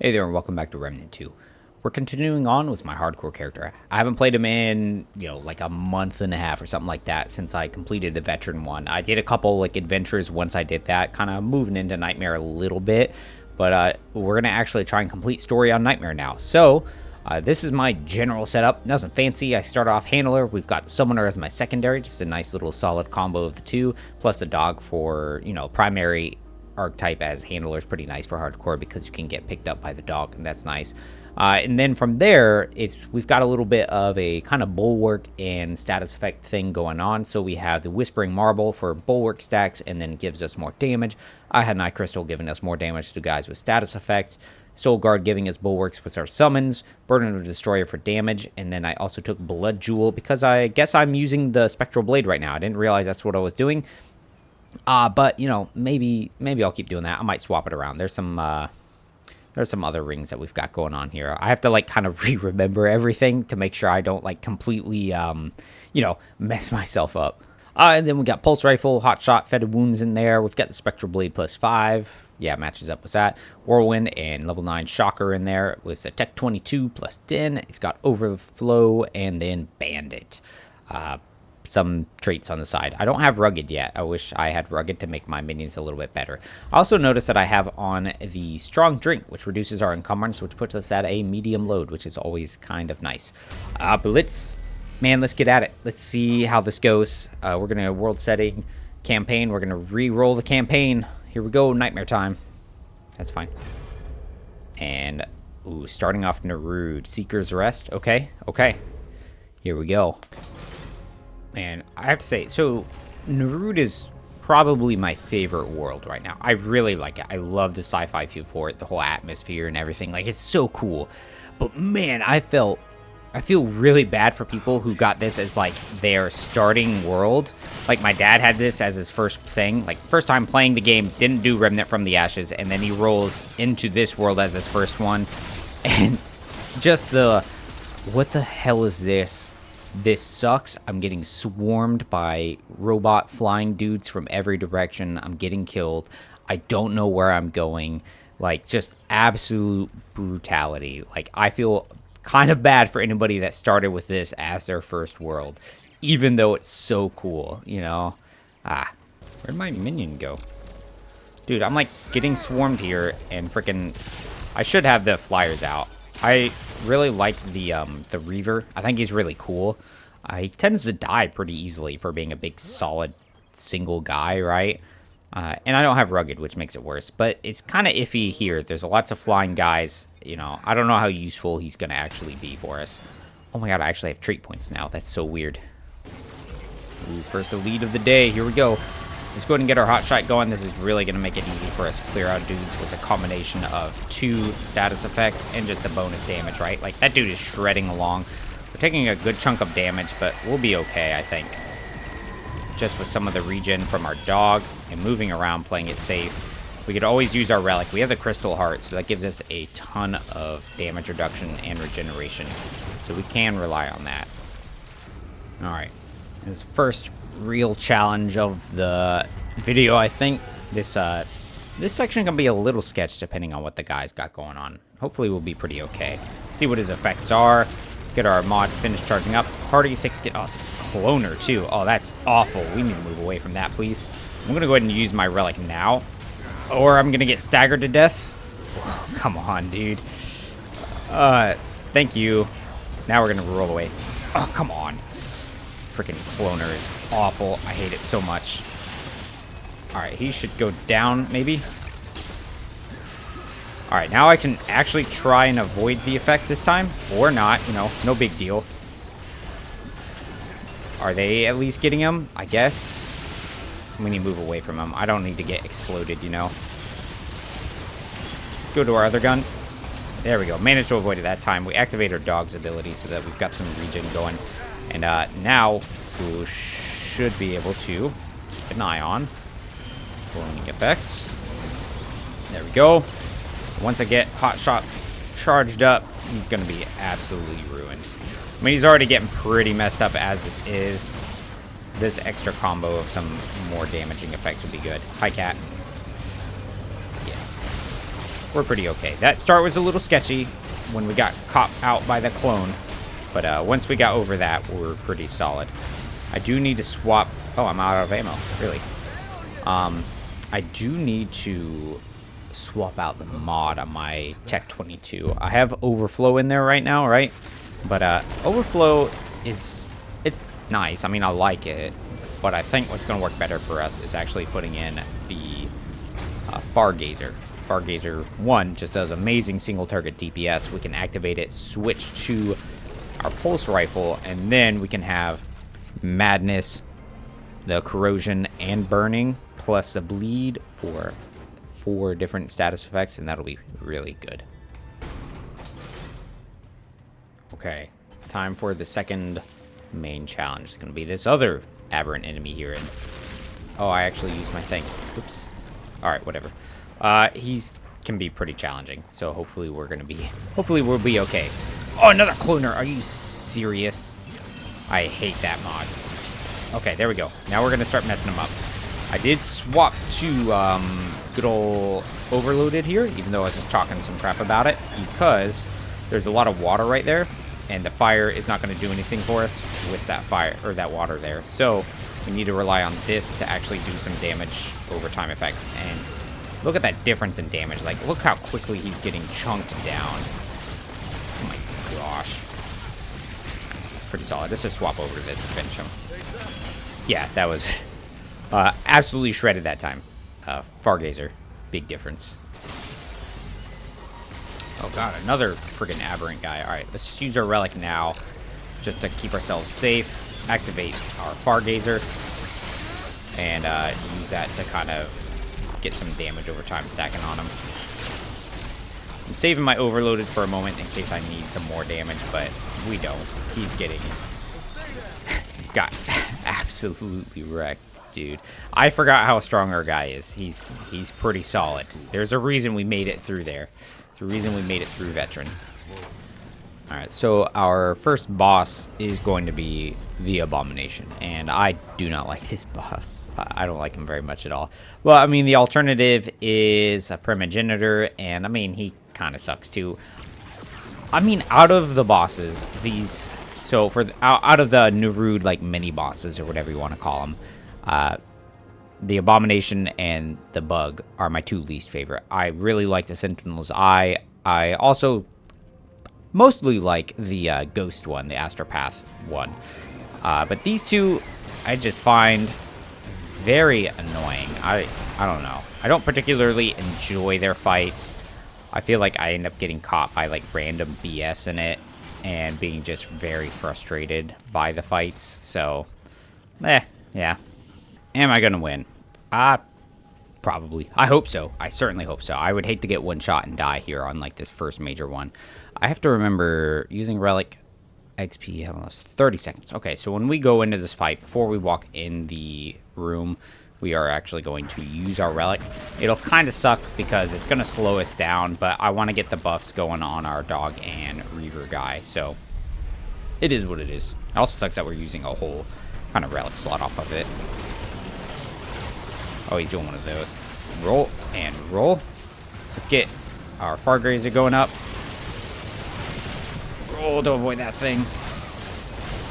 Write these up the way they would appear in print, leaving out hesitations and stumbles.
Hey there and welcome back to Remnant 2. We're continuing on with my hardcore character. I haven't played him in, like a month and a half or something like that since I completed the veteran one. I did a couple adventures once I did that, kind of moving into Nightmare a little bit, but we're going to actually try and complete story on Nightmare now. So, this is my general setup. Nothing fancy. I start off Handler. We've got Summoner as my secondary, just a nice little solid combo of the two, plus a dog for, primary archetype as Handler is pretty nice for hardcore because you can get picked up by the dog, and that's nice. And then from there, we've got a little bit of a kind of bulwark and status effect thing going on. So we have the Whispering Marble for bulwark stacks, and then gives us more damage. Ahanae Crystal giving us more damage to guys with status effects. Soul Guard giving us bulwarks with our summons. Burden of Destroyer for damage. And then I also took Blood Jewel because I guess I'm using the Spectral Blade right now. I didn't realize that's what I was doing. But maybe I'll keep doing that. I might swap it around. There's some other rings that we've got going on here. I have to kind of remember everything to make sure I don't completely mess myself up. And then we got Pulse Rifle, Hot Shot, Fetid Wounds in there. We've got the Spectral Blade +5. Yeah, matches up with that. Whirlwind and level 9 Shocker in there with the Tech 22 +10. It's got Overflow and then Bandit. Some traits on the side. I don't have Rugged yet. I wish I had Rugged to make my minions a little bit better. I also noticed that I have on the Strong Drink, which reduces our encumbrance, which puts us at a medium load, which is always kind of nice. But let's get at it. Let's see how this goes. We're going to world setting campaign. We're going to re-roll the campaign. Here we go. Nightmare time. That's fine. And, starting off Nerud. Seeker's Rest. Okay. Here we go. And I have to say, so Nerud is probably my favorite world right now. I really like it. I love the sci-fi feel for it, the whole atmosphere and everything. It's so cool. But man, I feel really bad for people who got this as their starting world. My dad had this as his first thing. First time playing the game, didn't do Remnant from the Ashes, and then he rolls into this world as his first one. And just what the hell is this? This sucks. I'm getting swarmed by robot flying dudes from every direction. I'm getting killed. I don't know where I'm going. Just absolute brutality. I feel kind of bad for anybody that started with this as their first world, even though it's so cool, where'd my minion go? Dude, I'm getting swarmed here, and freaking I should have the flyers out. I really like the Reaver. I think he's really cool. He tends to die pretty easily for being a big, solid, single guy, right? And I don't have Rugged, which makes it worse. But it's kind of iffy here. There's lots of flying guys. I don't know how useful he's going to actually be for us. Oh my god, I actually have trait points now. That's so weird. First elite of the day. Here we go. Let's go ahead and get our hot shot going. This is really going to make it easy for us to clear out dudes with a combination of 2 status effects and just a bonus damage, right? That dude is shredding along. We're taking a good chunk of damage, but we'll be okay, I think. Just with some of the regen from our dog and moving around, playing it safe. We could always use our relic. We have the Crystal Heart, so that gives us a ton of damage reduction and regeneration. So we can rely on that. Alright. This first real challenge of the video, I think. This section can be a little sketch depending on what the guy's got going on. Hopefully we'll be pretty okay. See what his effects are. Get our mod finished charging up. Party fix, get us cloner too. Oh, that's awful. We need to move away from that, please. I'm gonna go ahead and use my relic now, or I'm gonna get staggered to death. Oh, come on, dude. Thank you. Now we're gonna roll away. Oh, come on. Freaking cloner is awful. I hate it so much. Alright, he should go down, maybe. Alright, now I can actually try and avoid the effect this time. Or not, no big deal. Are they at least getting him? I guess. We need to move away from him. I don't need to get exploded, Let's go to our other gun. There we go. Managed to avoid it that time. We activate our dog's ability so that we've got some regen going. And now we should be able to keep an eye on blowing effects. There we go. Once I get Hot Shot charged up, he's going to be absolutely ruined. I mean, he's already getting pretty messed up as it is. This extra combo of some more damaging effects would be good. Hi, cat. Yeah. we're pretty okay. That start was a little sketchy when we got caught out by the clone. But once we got over that, we're pretty solid. I do need to swap... Oh, I'm out of ammo. Really. I do need to swap out the mod on my Tech 22. I have Overflow in there right now, right? But Overflow is... It's nice. I mean, I like it. But I think what's going to work better for us is actually putting in the Fargazer. Fargazer 1 just does amazing single target DPS. We can activate it, switch to our pulse rifle, and then we can have Madness, the Corrosion, and Burning, plus the Bleed for 4 different status effects, and that'll be really good. Okay, time for the second main challenge. It's going to be this other aberrant enemy here. And oh, I actually used my thing. Oops. Alright, whatever. He's can be pretty challenging, so hopefully we'll be okay. Oh, another cloner. Are you serious? I hate that mod. Okay, there we go. Now we're gonna start messing them up. I did swap to good old Overloaded here, even though I was just talking some crap about it, because there's a lot of water right there, and the fire is not going to do anything for us with that fire or that water there. So we need to rely on this to actually do some damage over time effects. And look at that difference in damage. Like, look how quickly he's getting chunked down. Oh my gosh. Pretty solid. Let's just swap over to this and finish him. Yeah, that was absolutely shredded that time. Fargazer. Big difference. Oh god, another friggin' aberrant guy. Alright, let's just use our relic now, just to keep ourselves safe. Activate our Fargazer, and use that to kind of get some damage over time stacking on him. I'm saving my Overloaded for a moment in case I need some more damage, but we don't. He's getting... got absolutely wrecked, dude. I forgot how strong our guy is. He's pretty solid. There's a reason we made it through there. The reason we made it through Veteran. Alright, so our first boss is going to be the Abomination, and I do not like this boss. I don't like him very much at all. Well, I mean, the alternative is a Primogenitor, and I mean, he kind of sucks too. I mean, out of the bosses, these... So, out of the Nerud, like, mini-bosses, or whatever you want to call them, the Abomination and the Bug are my 2 least favorite. I really like the Sentinel's Eye. I also mostly like the Ghost one, the Astropath one. But these 2, I just find very annoying. I don't know. I don't particularly enjoy their fights. I feel like I end up getting caught by, like, random BS in it and being just very frustrated by the fights. So, yeah. Am I gonna win? Probably. I hope so. I certainly hope so. I would hate to get one shot and die here on, like, this first major one. I have to remember using Relic XP, almost 30 seconds. Okay, so when we go into this fight, before we walk in the room, we are actually going to use our Relic. It'll kind of suck because it's going to slow us down, but I want to get the buffs going on our dog and Reaver guy, so it is what it is. It also sucks that we're using a whole kind of Relic slot off of it. Oh, he's doing one of those. Roll and roll. Let's get our Fargazer going up. Roll to avoid that thing.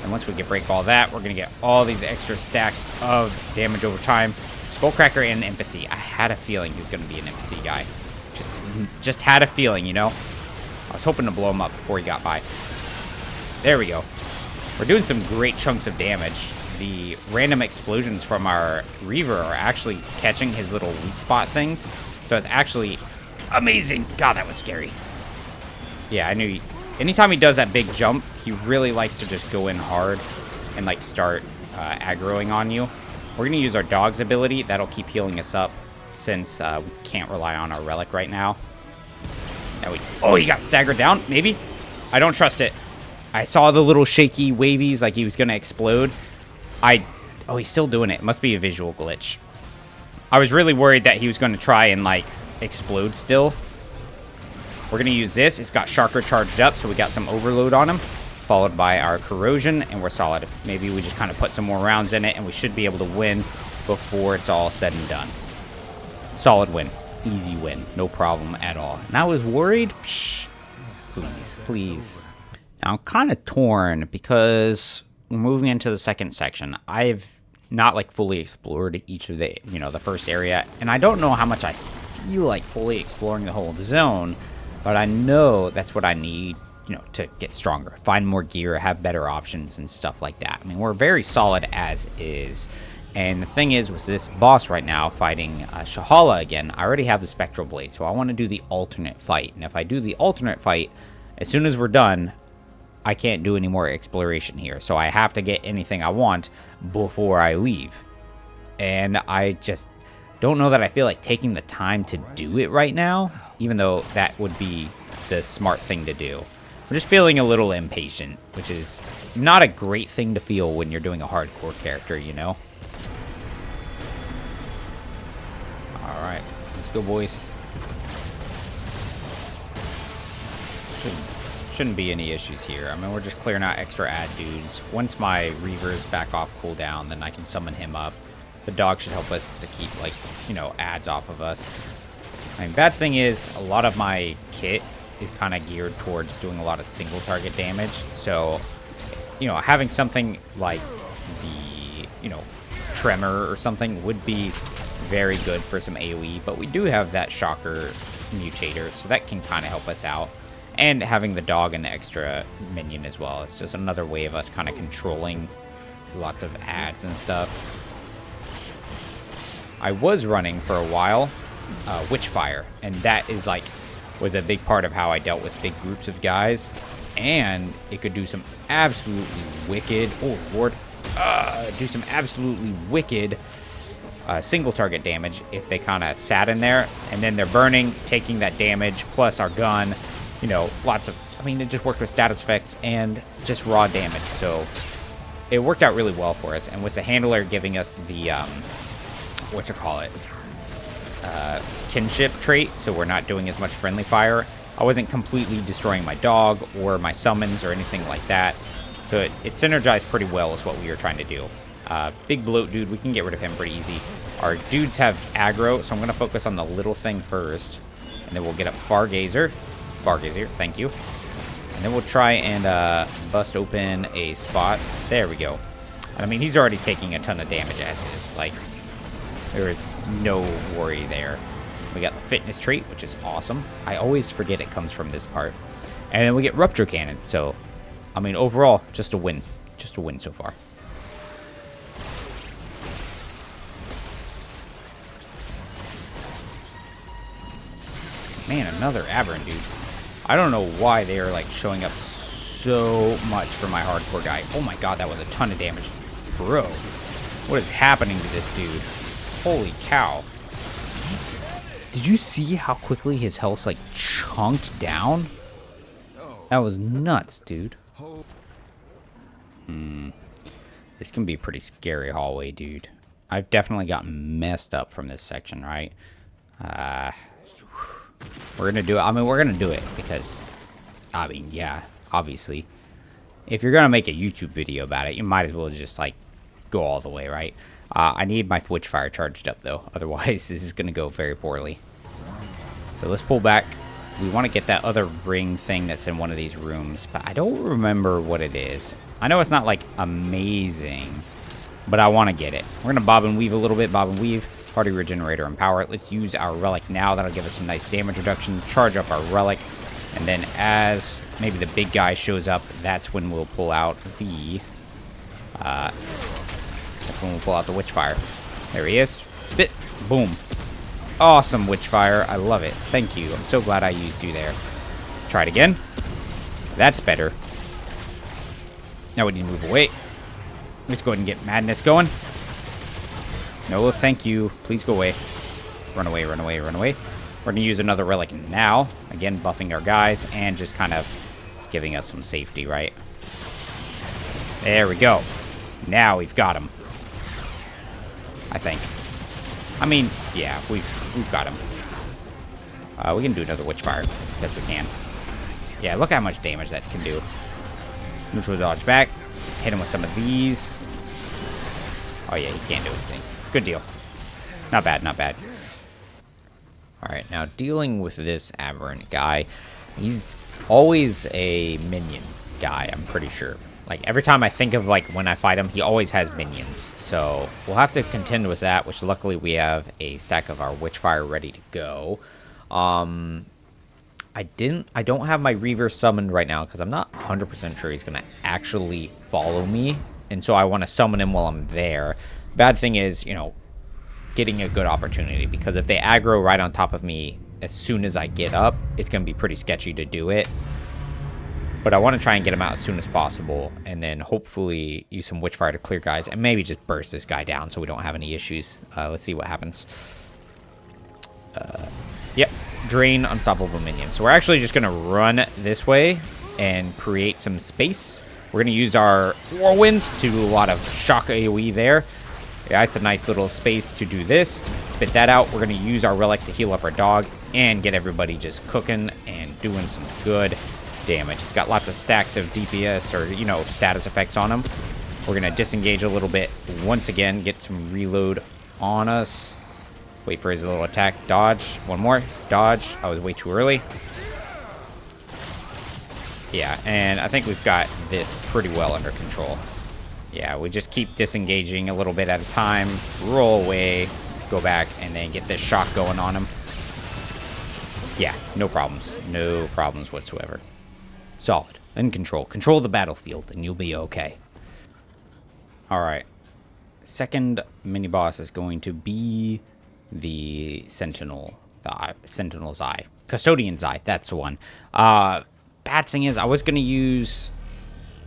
And once we can break all that, we're going to get all these extra stacks of damage over time. Skullcracker and Empathy. I had a feeling he was going to be an Empathy guy. Just had a feeling, you know? I was hoping to blow him up before he got by. There we go. We're doing some great chunks of damage. The random explosions from our Reaver are actually catching his little weak spot things. So it's actually amazing. God, that was scary. Yeah, I knew anytime he does that big jump, he really likes to just go in hard and, like, start aggroing on you. We're going to use our dog's ability. That'll keep healing us up since we can't rely on our Relic right now. Oh, he got staggered down, maybe? I don't trust it. I saw the little shaky wavies like he was going to explode. Oh, he's still doing it. It must be a visual glitch. I was really worried that he was going to try and, like, explode still. We're going to use this. It's got Chakra charged up, so we got some overload on him. Followed by our Corrosion, and we're solid. Maybe we just kind of put some more rounds in it, and we should be able to win before it's all said and done. Solid win. Easy win. No problem at all. And I was worried. Psh, please, please. Now, I'm kind of torn because we're moving into the second section. I've not like fully explored each of the, the first area. And I don't know how much I feel like fully exploring the whole zone. But I know that's what I need, to get stronger. Find more gear, have better options and stuff like that. I mean, we're very solid as is. And the thing is, with this boss right now fighting Sha'Hala again, I already have the Spectral Blade. So I want to do the alternate fight. And if I do the alternate fight, as soon as we're done, I can't do any more exploration here. So I have to get anything I want before I leave. And I just don't know that I feel like taking the time to do it right now, even though that would be the smart thing to do. I'm just feeling a little impatient, which is not a great thing to feel when you're doing a hardcore character, Alright, let's go, boys. Shouldn't be any issues here. I mean, we're just clearing out extra ad dudes. Once my Reaver's back off cooldown, then I can summon him up. The dog should help us to keep, like, ads off of us. I mean, bad thing is, a lot of my kit is kind of geared towards doing a lot of single target damage. So, having something like the, Tremor or something would be very good for some AoE. But we do have that Shocker Mutator, so that can kind of help us out. And having the dog and the extra minion as well. It's just another way of us kind of controlling lots of ads and stuff. I was running for a while Witchfire, and that is was a big part of how I dealt with big groups of guys, and it could do some absolutely wicked, oh lord, do some absolutely wicked single target damage if they kind of sat in there, and then they're burning, taking that damage, plus our gun, lots of, it just worked with status effects and just raw damage, so it worked out really well for us. And with the handler giving us the kinship trait, so we're not doing as much friendly fire, I wasn't completely destroying my dog or my summons or anything like that, so it synergized pretty well with what we were trying to do. Big bloat dude, we can get rid of him pretty easy. Our dudes have aggro, so I'm going to focus on the little thing first, and then we'll get up Fargazer, thank you, and then we'll try and bust open a spot. There we go. I mean, he's already taking a ton of damage as is, there is no worry there. We got the fitness trait, which is awesome. I always forget it comes from this part. And then we get Rupture Cannon. So, overall, just a win. Just a win so far. Man, another Aberrant, dude. I don't know why they are, showing up so much for my hardcore guy. Oh my god, that was a ton of damage. Bro, what is happening to this dude? Holy cow. Did you see how quickly his health, chunked down? That was nuts, dude. This can be a pretty scary hallway, dude. I've definitely gotten messed up from this section, right? We're gonna do it. We're gonna do it because, yeah, obviously. If you're gonna make a YouTube video about it, you might as well just, go all the way, right? I need my Witchfire charged up, though. Otherwise, this is going to go very poorly. So let's pull back. We want to get that other ring thing that's in one of these rooms, but I don't remember what it is. I know it's not, amazing, but I want to get it. We're going to bob and weave a little bit. Bob and weave. Party Regenerator and Power. Let's use our Relic now. That'll give us some nice damage reduction. Charge up our Relic. And then as maybe the big guy shows up, that's when we'll pull out the... That's when we'll pull out the Witchfire. There he is. Spit. Boom. Awesome Witchfire. I love it. Thank you. I'm so glad I used you there. Let's try it again. That's better. Now we need to move away. Let's go ahead and get Madness going. No, thank you. Please go away. Run away, run away, run away. We're going to use another Relic now. Again, buffing our guys and just kind of giving us some safety, right? There we go. Now we've got him. I think. Yeah, we've got him. We can do another Witchfire. Yes, we can. Yeah, look how much damage that can do. Neutral dodge back. Hit him with some of these. Oh, yeah, he can't do anything. Good deal. Not bad, not bad. Alright, now dealing with this aberrant guy, he's always a minion guy, I'm pretty sure. Like, every time I think of, like, when I fight him, he always has minions. So, we'll have to contend with that, which luckily we have a stack of our Witchfire ready to go. I don't have my Reaver summoned right now, because I'm not 100% sure he's going to actually follow me. And so I want to summon him while I'm there. Bad thing is, you know, getting a good opportunity, because if they aggro right on top of me as soon as I get up, it's going to be pretty sketchy to do it. But I want to try and get him out as soon as possible, and then hopefully use some Witchfire to clear guys, and maybe just burst this guy down so we don't have any issues. Let's see what happens. Yep, drain unstoppable minions. So we're actually just going to run this way and create some space. We're going to use our Whirlwind to do a lot of shock AoE there. Yeah, it's a nice little space to do this. Spit that out. We're going to use our Relic to heal up our dog and get everybody just cooking and doing some good damage. It's got lots of stacks of DPS or, you know, status effects on him. We're going to disengage a little bit. Once again, get some reload on us. Wait for his little attack. Dodge. One more. Dodge. I was way too early. Yeah, and I think we've got this pretty well under control. Yeah, we just keep disengaging a little bit at a time. Roll away. Go back and then get this shock going on him. Yeah, no problems. No problems whatsoever. Solid. In control. Control the battlefield and you'll be okay. Alright. Second mini-boss is going to be the Sentinel. The Sentinel's Eye. Custodian's Eye. That's the one. Bad thing is, I was going to use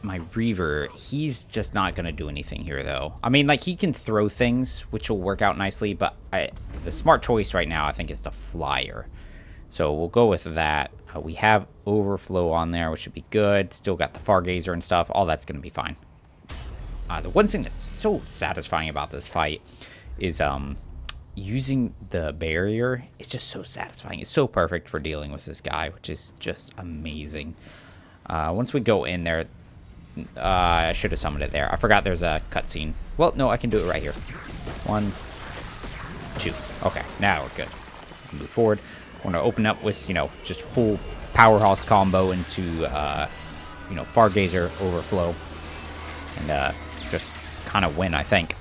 my Reaver. He's just not going to do anything here, though. I mean, like, he can throw things, which will work out nicely, but the smart choice right now, I think, is the Flyer. So we'll go with that. We have Overflow on there, which should be good. Still got the Fargazer and stuff. All that's going to be fine. The one thing that's so satisfying about this fight is using the barrier. It's just so satisfying. It's so perfect for dealing with this guy, which is just amazing. Once we go in there, I should have summoned it there. I forgot there's a cutscene. Well, no, I can do it right here. 1, 2. Okay, now we're good. Move forward. I want to open up with, you know, just full powerhouse combo into, you know, Fargazer Overflow. And just kind of win, I think.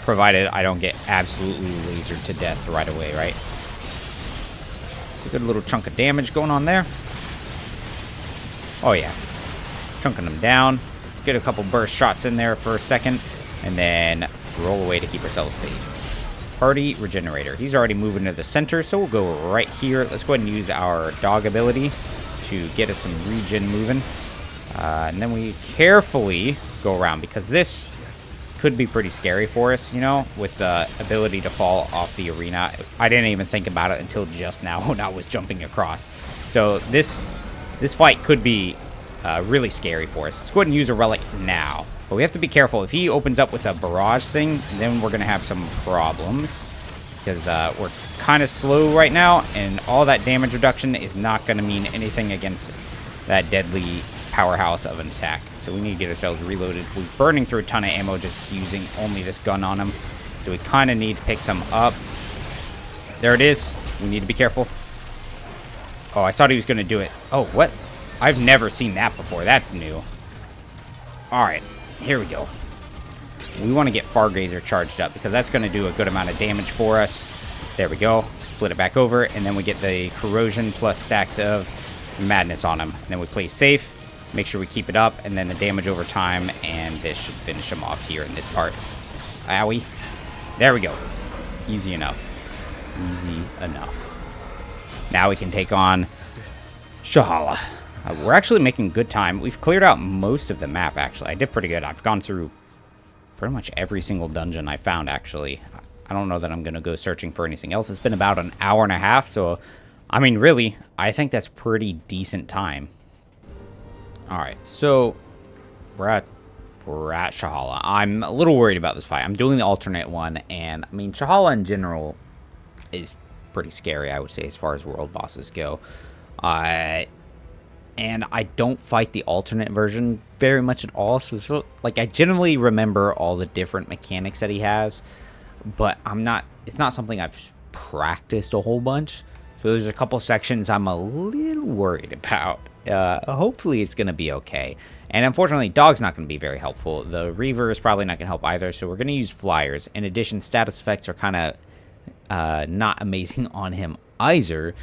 Provided I don't get absolutely lasered to death right away, right? It's a good little chunk of damage going on there. Oh, yeah. Chunking them down. Get a couple burst shots in there for a second. And then roll away to keep ourselves safe. Party Regenerator. He's already moving to the center, so we'll go right here. Let's go ahead and use our dog ability to get us some regen moving. And then we carefully go around, because this could be pretty scary for us, you know, with the ability to fall off the arena. I didn't even think about it until just now when I was jumping across. So this fight could be really scary for us. Let's go ahead and use a relic now. But we have to be careful. If he opens up with a barrage thing, then we're going to have some problems. Because we're kind of slow right now, and all that damage reduction is not going to mean anything against that deadly powerhouse of an attack. So we need to get ourselves reloaded. We're burning through a ton of ammo just using only this gun on him. So we kind of need to pick some up. There it is. We need to be careful. Oh, I thought he was going to do it. Oh, what? I've never seen that before. That's new. Alright, here we go. We want to get Fargazer charged up, because that's going to do a good amount of damage for us. There we go. Split it back over, and then we get the corrosion plus stacks of madness on him. And then we play safe. Make sure we keep it up, and then the damage over time, and this should finish him off here in this part. Owie. There we go. Easy enough. Easy enough. Now we can take on Sha'Hala. We're actually making good time. We've cleared out most of the map, actually. I did pretty good. I've gone through pretty much every single dungeon I found, actually. I don't know that I'm going to go searching for anything else. It's been about an hour and a half, so, I mean, really, I think that's pretty decent time. Alright, so we're at Sha'Hala. I'm a little worried about this fight. I'm doing the alternate one, and I mean, Sha'Hala in general is pretty scary, I would say, as far as world bosses go. And I don't fight the alternate version very much at all. So like, I generally remember all the different mechanics that he has, but it's not something I've practiced a whole bunch. So there's a couple sections I'm a little worried about. Hopefully it's going to be okay. And unfortunately, dog's not going to be very helpful. The Reaver is probably not going to help either, so we're going to use flyers. In addition, status effects are kind of not amazing on him either.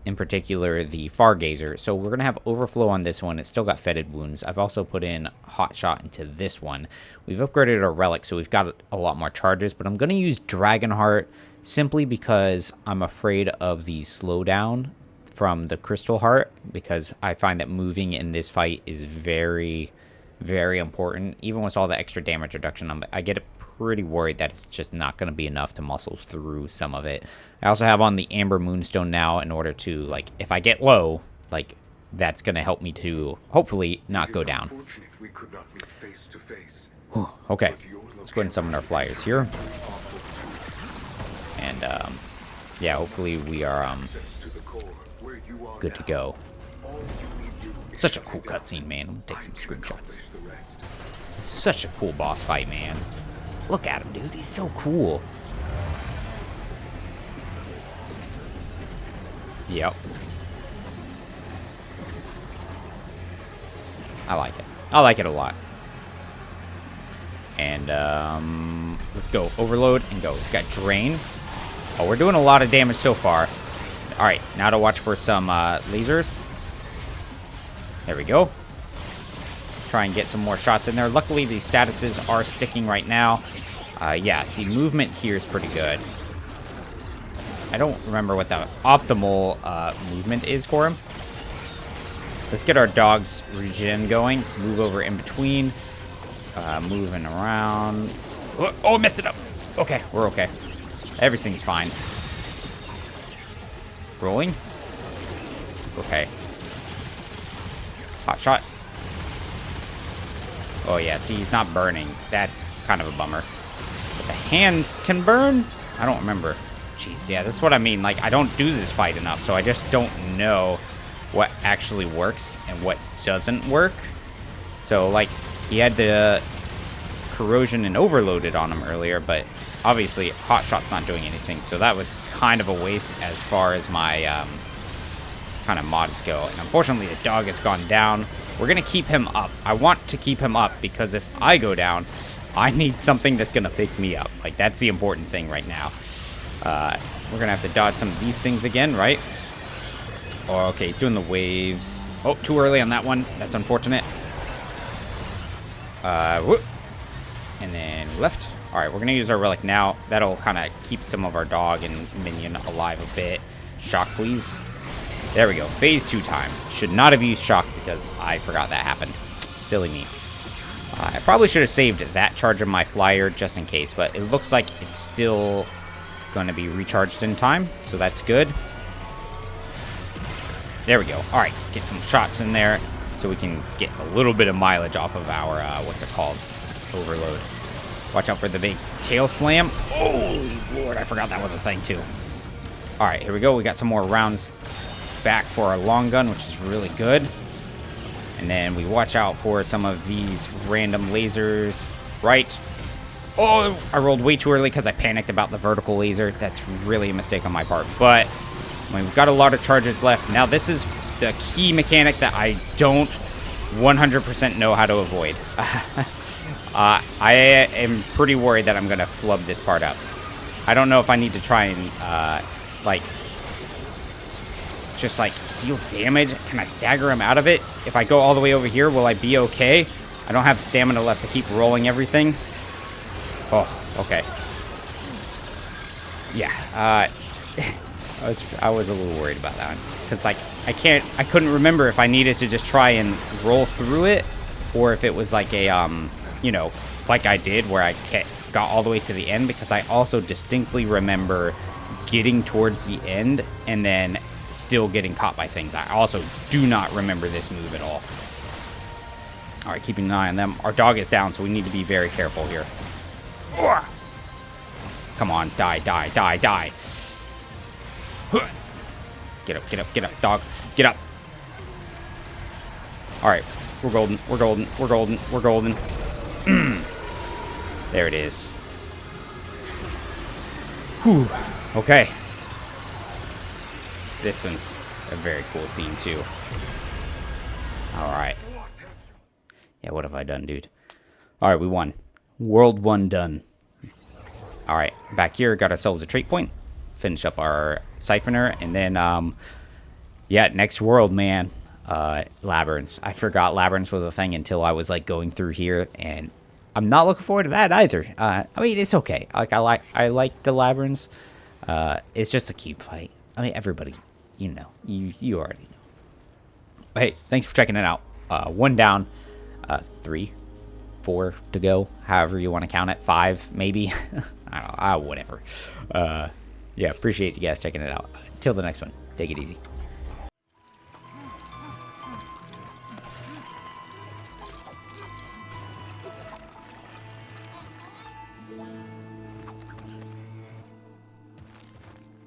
In particular, the Fargazer. So we're going to have Overflow on this one. It's still got Fetid Wounds. I've also put in Hot Shot into this one. We've upgraded our Relic, so we've got a lot more charges. But I'm going to use Dragonheart simply because I'm afraid of the slowdown from the Crystal Heart, because I find that moving in this fight is very, very important. Even with all the extra damage reduction, I get pretty worried that it's just not going to be enough to muscle through some of it. I also have on the Amber Moonstone now in order to, like, if I get low, like, that's going to help me to hopefully not go down. We could not meet face to face. Okay, let's go ahead and summon our flyers here. And, yeah, hopefully we are, good to go. Such a cool cutscene, man. I'm gonna take some screenshots. Such a cool boss fight, man. Look at him, dude. He's so cool. Yep. I like it. I like it a lot. And, let's go. Overload and go. It's got Drain. Oh, we're doing a lot of damage so far. Alright, now to watch for some lasers. There we go. Try and get some more shots in there. Luckily, these statuses are sticking right now. Yeah, see, movement here is pretty good. I don't remember what the optimal movement is for him. Let's get our dog's regen going. Move over in between. Moving around. Oh, I messed it up. Okay, we're okay. Everything's fine. Rolling. Okay. Hot shot. Oh, yeah. See, he's not burning. That's kind of a bummer. But the hands can burn? I don't remember. Jeez, yeah, that's what I mean. Like, I don't do this fight enough, so I just don't know what actually works and what doesn't work. So, like, he had the corrosion and overloaded on him earlier, but obviously hot shot's not doing anything, so that was kind of a waste as far as my kind of mods go. And unfortunately the dog has gone down. We're gonna keep him up. I want to keep him up because if I go down, I need something that's gonna pick me up. Like, that's the important thing right now. We're gonna have to dodge some of these things again, right? Oh, okay, he's doing the waves. Oh, too early on that one. That's unfortunate. Whoop. And then left. Alright, we're going to use our relic now. That'll kind of keep some of our dog and minion alive a bit. Shock, please. There we go. Phase 2 time. Should not have used shock because I forgot that happened. Silly me. I probably should have saved that charge of my flyer just in case, but it looks like it's still going to be recharged in time, so that's good. There we go. Alright, get some shots in there so we can get a little bit of mileage off of our, what's it called? Overload. Watch out for the big tail slam. Holy Lord, I forgot that was a thing too. Alright, here we go. We got some more rounds back for our long gun, which is really good. And then we watch out for some of these random lasers. Right. Oh, I rolled way too early because I panicked about the vertical laser. That's really a mistake on my part. But we've got a lot of charges left. Now, this is the key mechanic that I don't 100% know how to avoid. I am pretty worried that I'm going to flub this part up. I don't know if I need to try and, like, just, like, deal damage. Can I stagger him out of it? If I go all the way over here, will I be okay? I don't have stamina left to keep rolling everything. Oh, okay. Yeah, I was a little worried about that one. Because, like, I couldn't remember if I needed to just try and roll through it, or if it was like a, you know, like I did where I got all the way to the end, because I also distinctly remember getting towards the end and then still getting caught by things. I also do not remember this move at all. Alright, keeping an eye on them. Our dog is down, so we need to be very careful here. Come on, die, die, die, die. Get up, dog. Get up. Alright, we're golden, we're golden, we're golden, we're golden. There it is. Whew. Okay. This one's a very cool scene, too. Alright. Yeah, what have I done, dude? Alright, we won. World 1 done. Alright, back here, got ourselves a trait point. Finish up our siphoner, and then, yeah, next world, man. Labyrinths. I forgot Labyrinths was a thing until I was, like, going through here, and I'm not looking forward to that either. I mean, it's okay. Like, I like the Labyrinths. It's just a cube fight. I mean, everybody, you know. You already know. But hey, thanks for checking it out. 1 down. 3, 4 to go. However you want to count it. 5, maybe. I don't know. Whatever. Yeah, appreciate you guys checking it out. Till the next one. Take it easy.